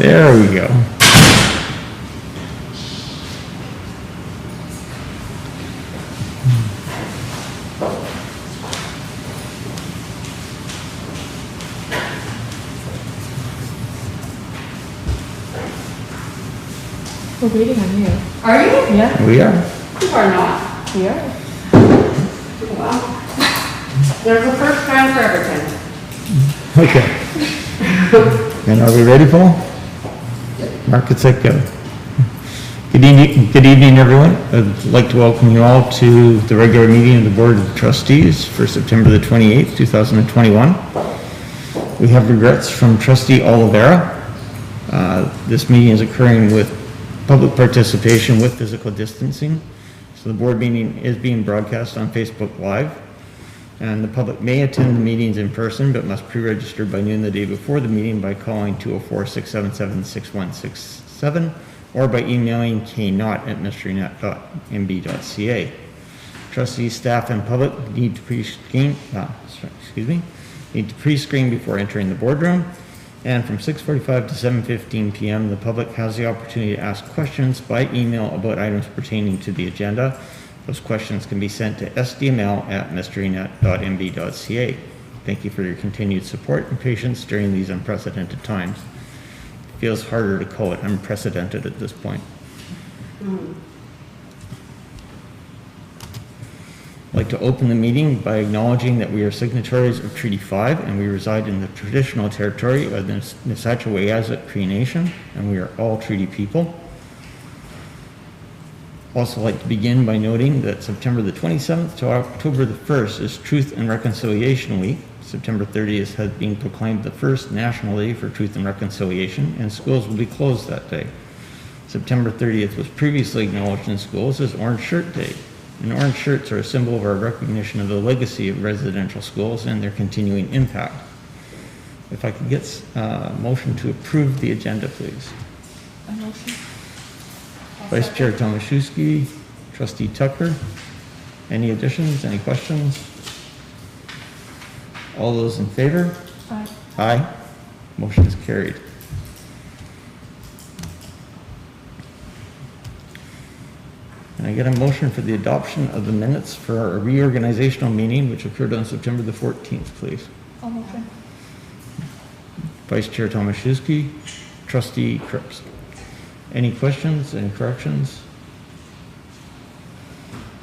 There we go. We're waiting on you. Are you? Yeah. We are. You are not. We are. Wow. There's a first time for everything. Okay. And are we ready, Paul? Mark, it's like go. Good evening, everyone. I'd like to welcome you all to the regular meeting of the Board of Trustees for September the 28th, 2021. We have regrets from Trustee Oliveira. This meeting is occurring with public participation with physical distancing. So the board meeting is being broadcast on Facebook Live. And the public may attend the meetings in person, but must pre-register by noon the day before the meeting by calling 204-677-6167 or by emailing knott@mysterynet.mb.ca. Trustees, staff, and public need to pre-screen before entering the boardroom. And from 6:45 to 7:15 p.m., the public has the opportunity to ask questions by email about items pertaining to the agenda. Those questions can be sent to sdml@mysterynet.mb.ca. Thank you for your continued support and patience during these unprecedented times. It feels harder to call it unprecedented at this point. I'd like to open the meeting by acknowledging that we are signatories of Treaty 5 and we reside in the traditional territory of the Nisatchawayazit Cree Nation, and we are all treaty people. Also like to begin by noting that September the 27th to October the 1st is Truth and Reconciliation Week. September 30th has been proclaimed the first National Day for Truth and Reconciliation, and schools will be closed that day. September 30th was previously acknowledged in schools as Orange Shirt Day. And orange shirts are a symbol of our recognition of the legacy of residential schools and their continuing impact. If I could get a motion to approve the agenda, please. A motion. Vice Chair Tomaszewski, Trustee Tucker. Any additions, any questions? All those in favor? Aye. Aye. Motion is carried. Can I get a motion for the adoption of the minutes for our reorganizational meeting, which occurred on September the 14th, please? I'll motion. Vice Chair Tomaszewski, Trustee Cripps. Any questions, any corrections?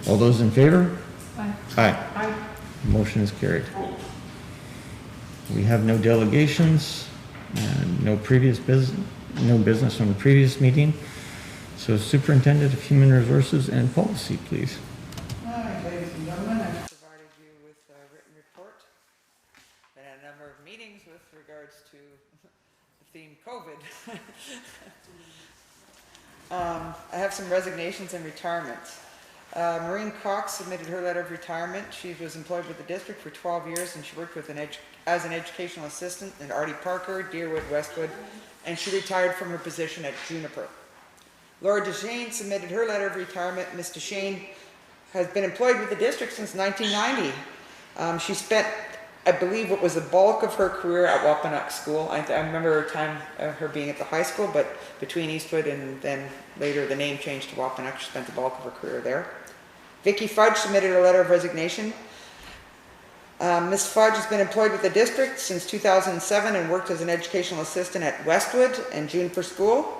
All those in favor? Aye. Aye. Aye. Motion is carried. We have no delegations and no business from the previous meeting. So Superintendent of Human Resources and Policy, please. All right, ladies and gentlemen, I've provided you with a written report and a number of meetings with regards to the theme COVID. I have some resignations and retirements. Maureen Cox submitted her letter of retirement. She was employed with the district for 12 years and she worked with as an educational assistant in Artie Parker, Deerwood, Westwood, and she retired from her position at Juniper. Laura DeShane submitted her letter of retirement. Ms. DeShane has been employed with the district since 1990. She spent, I believe, what was the bulk of her career at Wapanuck School. I remember her time her being at the high school, but between Eastwood and then later the name changed to Wapanuck, she spent the bulk of her career there. Vicki Fudge submitted a letter of resignation. Ms. Fudge has been employed with the district since 2007 and worked as an educational assistant at Westwood and Juniper School.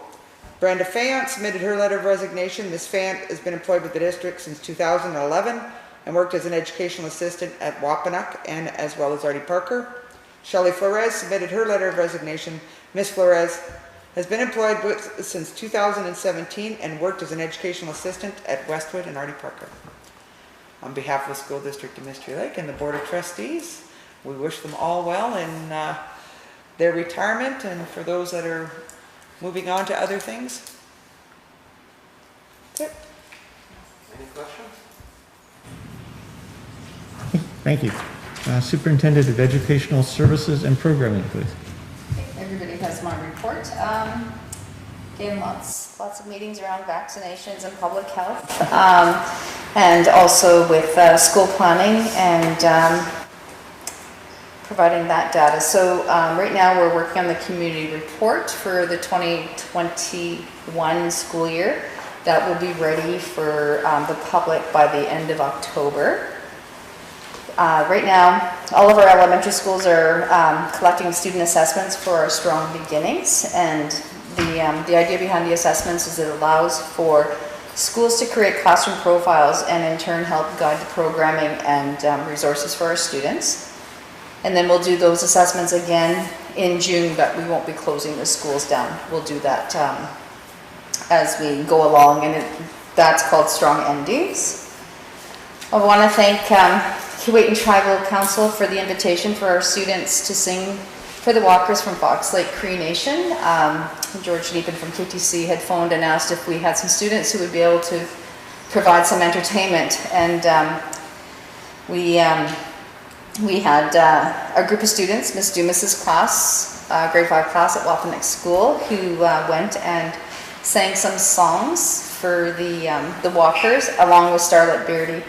Brenda Fayant submitted her letter of resignation. Ms. Fayant has been employed with the district since 2011 and worked as an educational assistant at Wapanuck and as well as Artie Parker. Shelley Flores submitted her letter of resignation. Ms. Flores has been employed since 2017 and worked as an educational assistant at Westwood and Artie Parker. On behalf of the School District of Mystery Lake and the Board of Trustees, we wish them all well in their retirement, and for those that are moving on to other things. That's it. Any questions? Thank you. Superintendent of Educational Services and Programming, please. Everybody has my report. Again, lots of meetings around vaccinations and public health, and also with school planning and providing that data. So right now we're working on the community report for the 2021 school year. That will be ready for the public by the end of October. Right now, all of our elementary schools are collecting student assessments for our Strong Beginnings, and the idea behind the assessments is it allows for schools to create classroom profiles and in turn help guide the programming and resources for our students. And then we'll do those assessments again in June, but we won't be closing the schools down. We'll do that as we go along, and that's called Strong Endings. I want to thank Keewatin Tribal Council for the invitation for our students to sing for the walkers from Fox Lake Cree Nation. George Leapin from KTC had phoned and asked if we had some students who would be able to provide some entertainment, and we had a group of students, Miss Dumas's class, grade 5 class at Wapaneck School, who went and sang some songs for the walkers along with Starlet Beardy.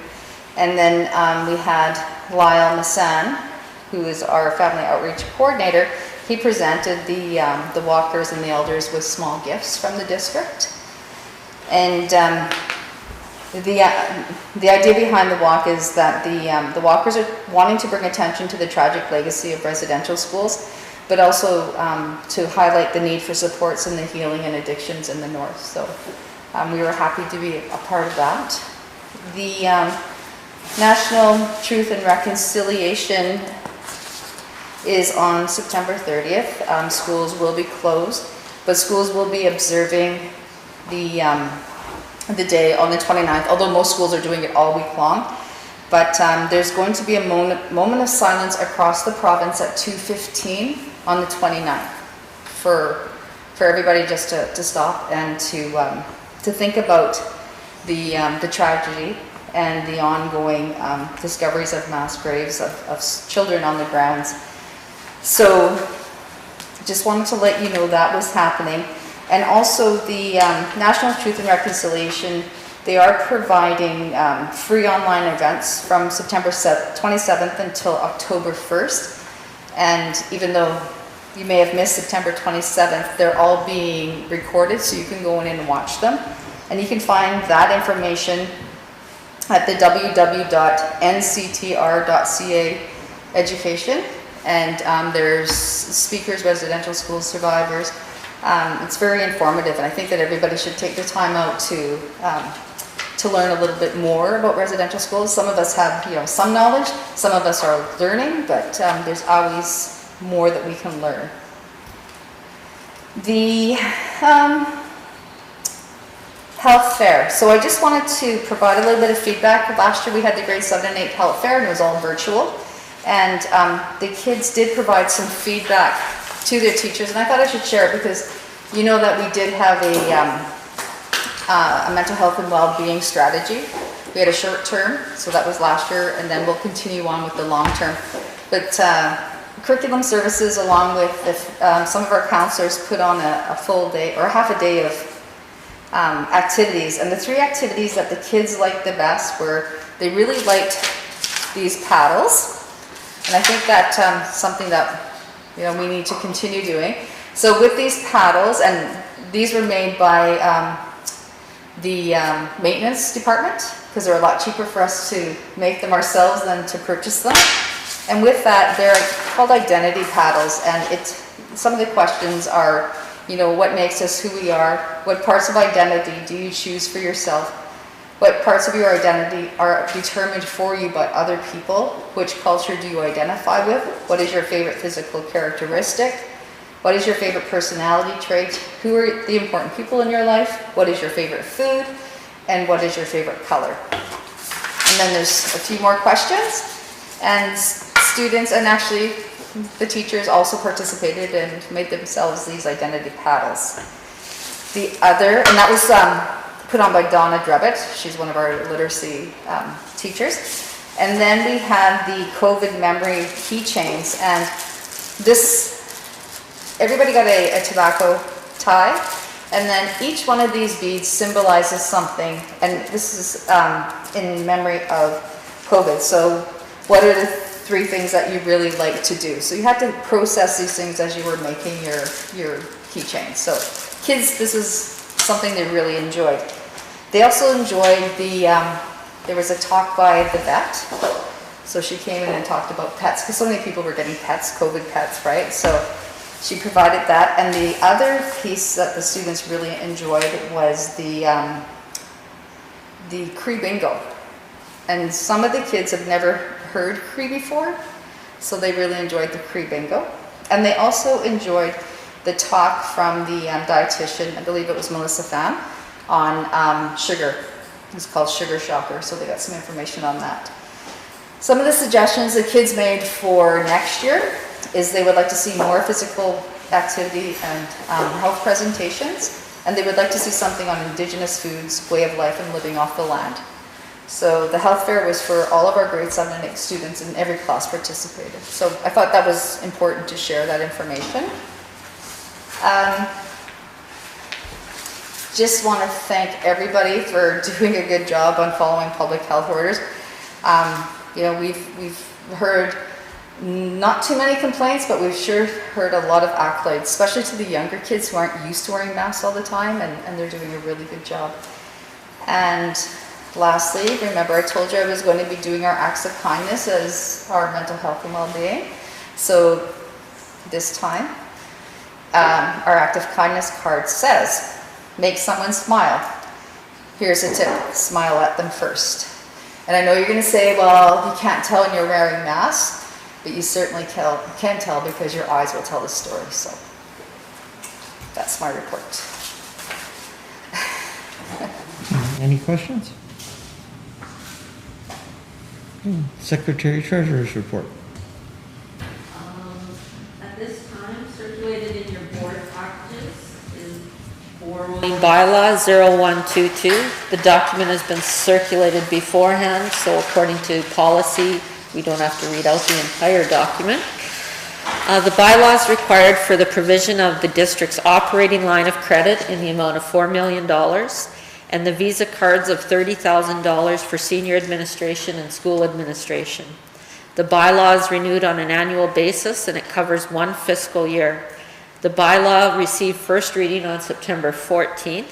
And then we had Lyle Massan, who is our family outreach coordinator. He presented the walkers and the elders with small gifts from the district. And the idea behind the walk is that the walkers are wanting to bring attention to the tragic legacy of residential schools, but also to highlight the need for supports in the healing and addictions in the north. So we were happy to be a part of that. The National Truth and Reconciliation is on September 30th. Schools will be closed, but schools will be observing the day on the 29th, although most schools are doing it all week long. But there's going to be a moment of silence across the province at 2:15 on the 29th for everybody just to stop and to think about the tragedy and the ongoing discoveries of mass graves of children on the grounds. So just wanted to let you know that was happening. And also the National Truth and Reconciliation, they are providing free online events from September 27th until October 1st. And even though you may have missed September 27th, they're all being recorded, so you can go in and watch them. And you can find that information at the www.nctr.ca education. And there's speakers, residential school survivors. It's very informative, and I think that everybody should take the time out to learn a little bit more about residential schools. Some of us have, some knowledge. Some of us are learning, but there's always more that we can learn. The health fair. So I just wanted to provide a little bit of feedback. Last year we had the grade 7 and 8 health fair, and it was all virtual. And the kids did provide some feedback to their teachers, and I thought I should share it because you know that we did have a mental health and well-being strategy. We had a short term, so that was last year, and then we'll continue on with the long term. But curriculum services, along with some of our counselors, put on a full day or half a day of activities. And the 3 activities that the kids liked the best were, they really liked these paddles. And I think that's something that we need to continue doing. So with these paddles, and these were made by the maintenance department, because they're a lot cheaper for us to make them ourselves than to purchase them. And with that, they're called identity paddles, and some of the questions are, what makes us who we are? What parts of identity do you choose for yourself? What parts of your identity are determined for you by other people? Which culture do you identify with? What is your favorite physical characteristic? What is your favorite personality trait? Who are the important people in your life? What is your favorite food? And what is your favorite color? And then there's a few more questions. And students, and actually the teachers also participated and made themselves these identity paddles. The other, and that was put on by Donna Drebbett. She's one of our literacy teachers. And then we had the COVID memory keychains, and everybody got a tobacco tie, and then each one of these beads symbolizes something, and this is in memory of COVID. So what are the 3 things that you really like to do. So you had to process these things as you were making your keychains. So kids, this is something they really enjoyed. They also enjoyed there was a talk by the vet. So she came in and talked about pets, because so many people were getting pets, COVID pets, right? So she provided that. And the other piece that the students really enjoyed was the Cree bingo. And some of the kids have never heard Cree before, so they really enjoyed the Cree bingo. And they also enjoyed the talk from the dietitian, I believe it was Melissa Pham, on sugar. It's called Sugar Shocker, so they got some information on that. Some of the suggestions the kids made for next year is they would like to see more physical activity and health presentations, and they would like to see something on Indigenous foods, way of life, and living off the land. So the health fair was for all of our grade 7 and 8 students, and every class participated. So I thought that was important to share that information. Just want to thank everybody for doing a good job on following public health orders. You know, we've heard not too many complaints, but we've sure heard a lot of accolades, especially to the younger kids who aren't used to wearing masks all the time, and they're doing a really good job. And lastly, remember I told you I was going to be doing our acts of kindness as our mental health and well-being. So this time, our act of kindness card says, make someone smile. Here's a tip, smile at them first. And I know you're going to say, well, you can't tell when you're wearing masks, but you certainly can tell because your eyes will tell the story. So that's my report. Any questions? Secretary Treasurer's report. At this time, circulated in your board packages is borrowing bylaw 0122. The document has been circulated beforehand, so according to policy, we don't have to read out the entire document. The bylaw is required for the provision of the district's operating line of credit in the amount of $4 million. And the Visa cards of $30,000 for senior administration and school administration. The bylaw is renewed on an annual basis, and it covers 1 fiscal year. The bylaw received first reading on September 14th,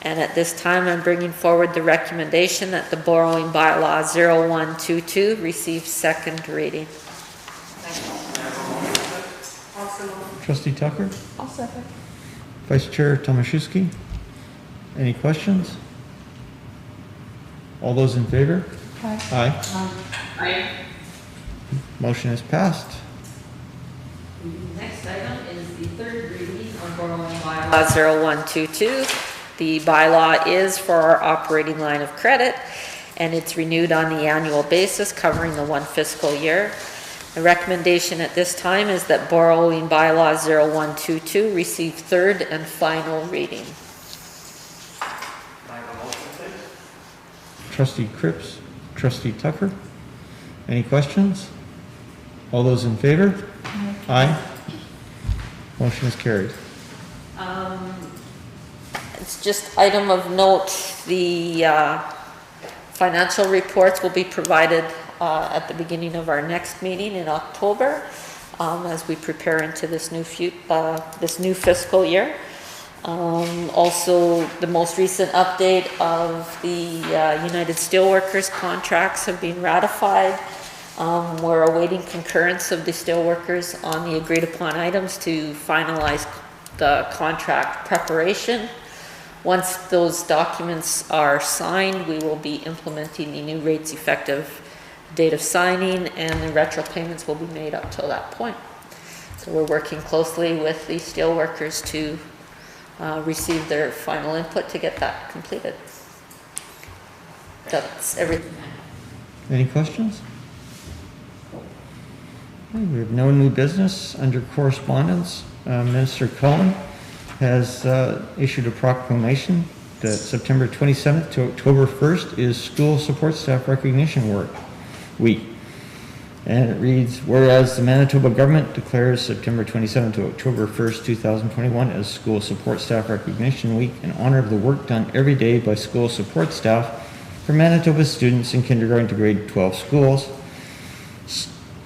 and at this time I'm bringing forward the recommendation that the borrowing bylaw 0122 receive second reading. Trustee Tucker? I'll second. Vice Chair Tomaszewski? Any questions? All those in favor? Aye. Aye. Motion is passed. The next item is the third reading on borrowing bylaw 0122. The bylaw is for our operating line of credit, and it's renewed on the annual basis, covering the 1 fiscal year. The recommendation at this time is that borrowing bylaw 0122 receive third and final reading. Trustee Cripps, Trustee Tucker? Any questions? All those in favor? Aye. Motion is carried. It's just item of note, the financial reports will be provided at the beginning of our next meeting in October as we prepare into this new fiscal year. Also, the most recent update of the United Steelworkers contracts have been ratified. We're awaiting concurrence of the steelworkers on the agreed upon items to finalize the contract preparation. Once those documents are signed, we will be implementing the new rates effective date of signing, and the retro payments will be made up till that point. So we're working closely with the steelworkers to receive their final input to get that completed. That's everything. Any questions? Okay, we have no new business. Under correspondence, Minister Cullen has issued a proclamation that September 27th to October 1st is School Support Staff Recognition Week. And it reads, whereas the Manitoba government declares September 27th to October 1st, 2021 as School Support Staff Recognition Week in honor of the work done every day by school support staff for Manitoba students in kindergarten to grade 12 schools.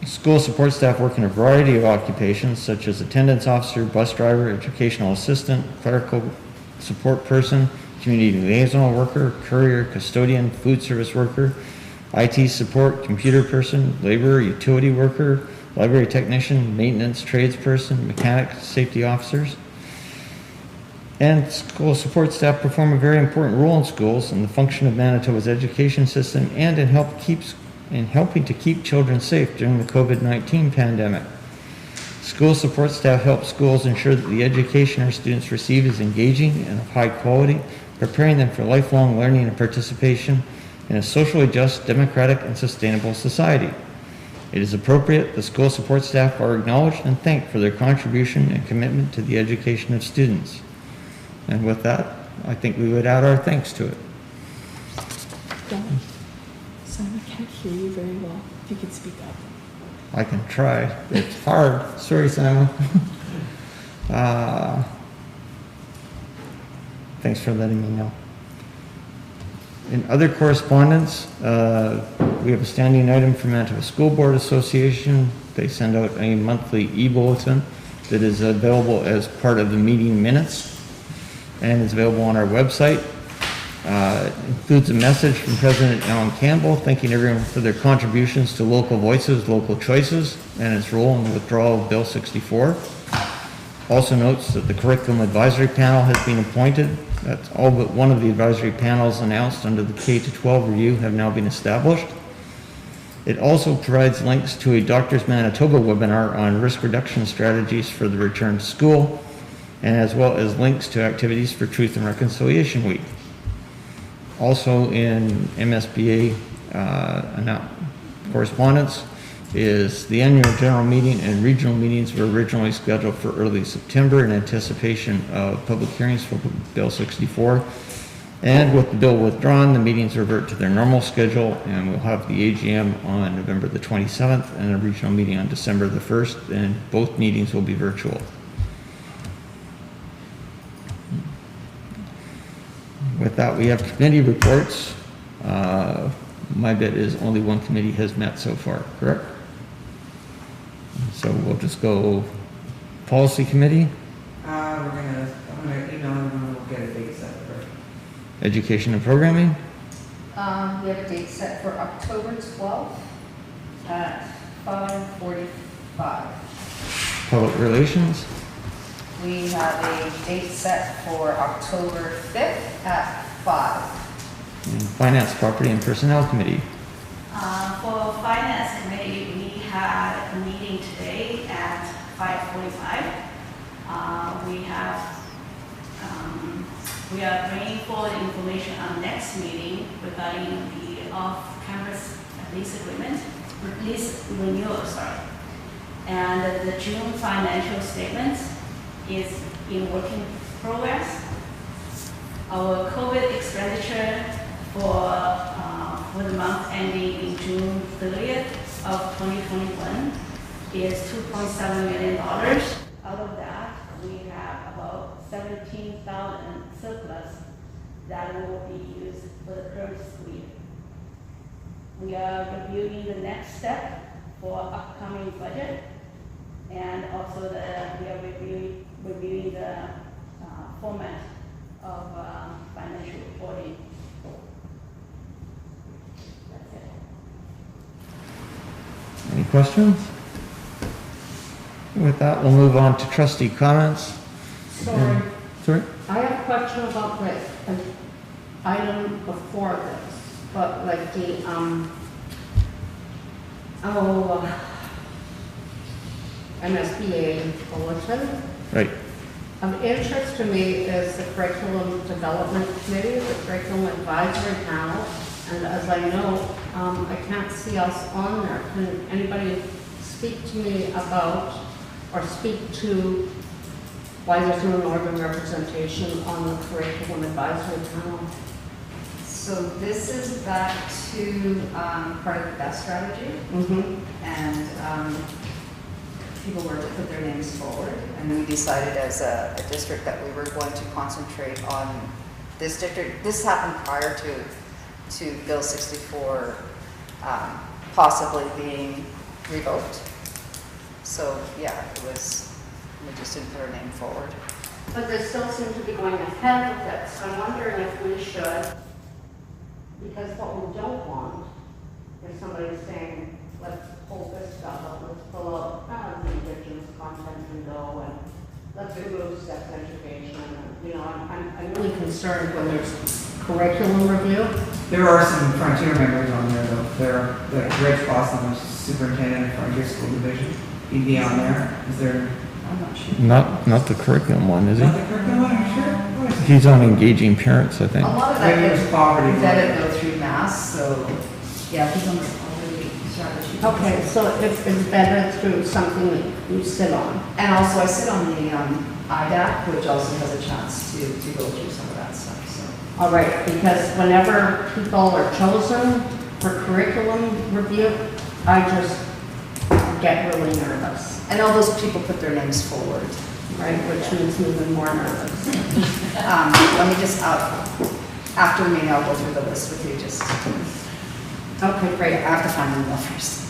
School support staff work in a variety of occupations such as attendance officer, bus driver, educational assistant, clerical support person, community liaison worker, courier, custodian, food service worker, IT support, computer person, laborer, utility worker, library technician, maintenance tradesperson, mechanic, safety officers. And school support staff perform a very important role in schools and the function of Manitoba's education system and in helping to keep children safe during the COVID-19 pandemic. School support staff help schools ensure that the education our students receive is engaging and of high quality, preparing them for lifelong learning and participation in a socially just, democratic, and sustainable society. It is appropriate the school support staff are acknowledged and thanked for their contribution and commitment to the education of students. And with that, I think we would add our thanks to it. Don, Simon can't hear you very well. If you could speak up. I can try. It's hard. Sorry, Simon. Thanks for letting me know. In other correspondence, we have a standing item from Manitoba School Board Association. They send out a monthly e-bulletin that is available as part of the meeting minutes and is available on our website. It includes a message from President Alan Campbell thanking everyone for their contributions to local voices, local choices, and its role in the withdrawal of Bill 64. Also notes that the Curriculum Advisory Panel has been appointed. That's all but one of the advisory panels announced under the K-12 review have now been established. It also provides links to a Doctors Manitoba webinar on risk reduction strategies for the return to school, and as well as links to activities for Truth and Reconciliation Week. Also in MSBA correspondence is the annual general meeting and regional meetings were originally scheduled for early September in anticipation of public hearings for Bill 64. And with the bill withdrawn, the meetings revert to their normal schedule, and we'll have the AGM on November the 27th and a regional meeting on December the 1st, and both meetings will be virtual. With that, we have committee reports. My bet is only one committee has met so far, correct? So we'll just go policy committee, I'm gonna email them and we'll get a date set for it. education and programming, We have a date set for October 12th at 5:45. public relations, We have a date set for October 5th at 5. and finance, property, and personnel committee. For Finance Committee, we had a meeting today at 5:45. We are bringing forward information on next meeting regarding the off-campus lease renewal, And the June financial statements is in working progress. Our COVID expenditure for the month ending in June 30th of 2021 is $2.7 million. Out of that, we have about 17,000 surplus that will be used for the current school year. We are reviewing the next step for upcoming budget, and also we are reviewing the format of financial reporting. That's it. Any questions? With that, we'll move on to trustee comments. Sorry, Sorry? I have a question about the an item before this, but like the, MSBA bulletin. Right. Of interest to me is the Curriculum Development Committee, the Curriculum Advisory Panel, and as I know, I can't see us on there. Can anybody speak to me about, or speak to why there's no Northern representation on the Curriculum Advisory Panel? So this is back to part of the BEST strategy, and people were to put their names forward, and we decided as a district that we were going to concentrate on this district. This happened prior to Bill 64 possibly being revoked. So, yeah, we just didn't put her name forward. But they still seem to be going ahead with it, so I'm wondering if we should, because what we don't want is somebody saying, let's pull this stuff up, let's pull up the Indigenous content and go, and let's remove sex education, and, you know, I'm really concerned when there's curriculum review. There are some Frontier members on there though. There, Rich Boston, the superintendent of Frontier School Division. He'd be on there. Is there? I'm not sure. Not the curriculum one, is Not he? the curriculum one, I'm sure. What is it? He's on engaging parents, I think. A lot of that Maybe it's poverty. vetted go through mass, so, yeah, he's on the already strategy. Okay, so if it's better through something that you sit on. And also I sit on the IDAC, which also has a chance to go through some of that stuff, so. All right, because whenever people are chosen for curriculum review, I just get really nervous, And all those people put their names forward. right, which makes me even more nervous. Let me just, after the meeting, I'll go through the list with you, just, Okay, I great, have to find the email first.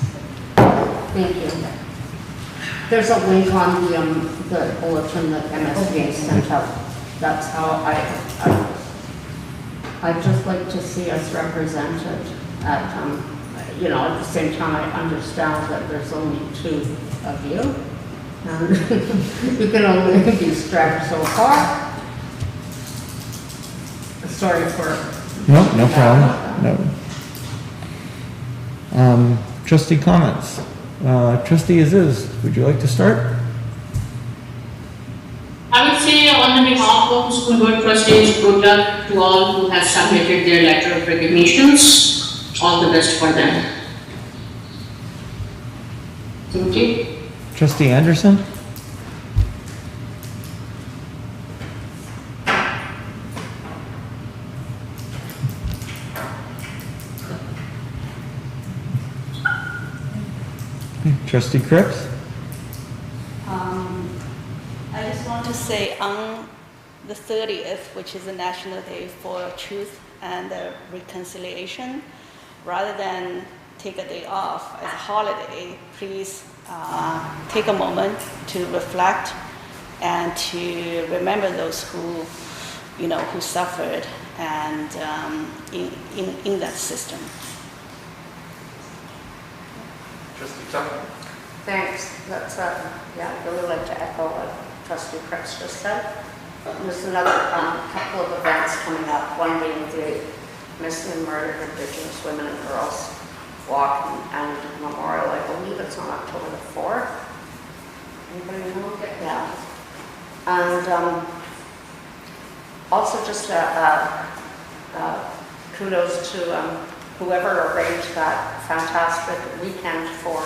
thank you. There's a link on the bulletin that MSBA sent out. That's how I'd just like to see us represented at, you know, at the same time, I understand that there's only 2 of you. And you can only be stretched so far. Sorry for. No problem, no. Trustee comments. Trustee Aziz, would you like to start? I would say on the behalf of the school board trustees, good luck to all who have submitted their letter of recognitions. All the best for them. Thank you. Trustee Anderson? Trustee Cripps? I just want to say on the 30th, which is the National Day for Truth and Reconciliation, rather than take a day off as a holiday, please take a moment to reflect and to remember those who, you know, who suffered and in that system. Trustee Tucker. Thanks. That's, yeah, I'd really like to echo what Trustee Krebs just said. There's another couple of events coming up, one being the Missing and Murdered Indigenous Women and Girls Walk and Memorial. I believe it's on October the 4th. Anybody know? Yeah. And also just kudos to whoever arranged that fantastic weekend for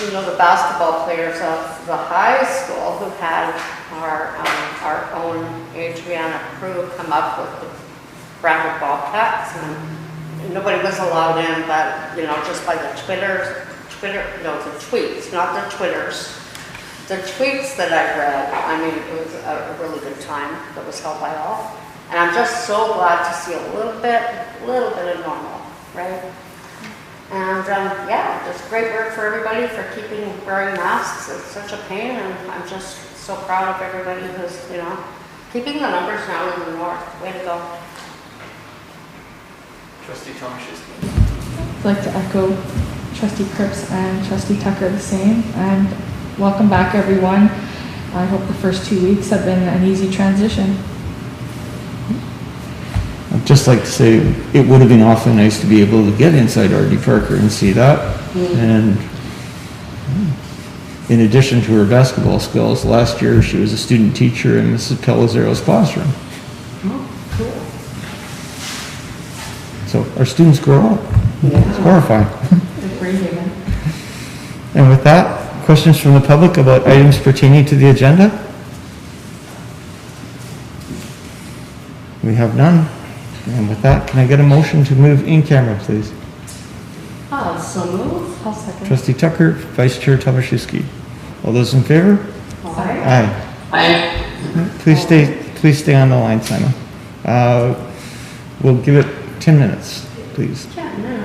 you know, the basketball players of the high school who had our own Adriana crew come up with the Branded Bobcats, and nobody was allowed in, but, you know, just by the the tweets, not the Twitters. The tweets that I read, I mean, it was a really good time that was held by all. And I'm just so glad to see a little bit of normal, right? And yeah, just great work for everybody for wearing masks. It's such a pain, and I'm just so proud of everybody who's, you know, keeping the numbers down in the north. Way to go. Trustee Tomaszewski. I'd like to echo Trustee Cripps and Trustee Tucker the same, and welcome back everyone. I hope the first 2 weeks have been an easy transition. I'd just like to say it would have been awfully nice to be able to get inside R.D. Parker and see that. And in addition to her basketball skills, last year she was a student teacher in Mrs. Pelizzaro's classroom. Oh, cool. So our students grow up. Yeah. It's horrifying. Agreed. And with that, questions from the public about items pertaining to the agenda? We have none. And with that, can I get a motion to move in camera, please? So move. I'll second. Trustee Tucker, Vice Chair Tomaszewski. All those in favor? Aye. Aye. Please stay on the line, Simon. We'll give it 10 minutes, please. Yeah, no,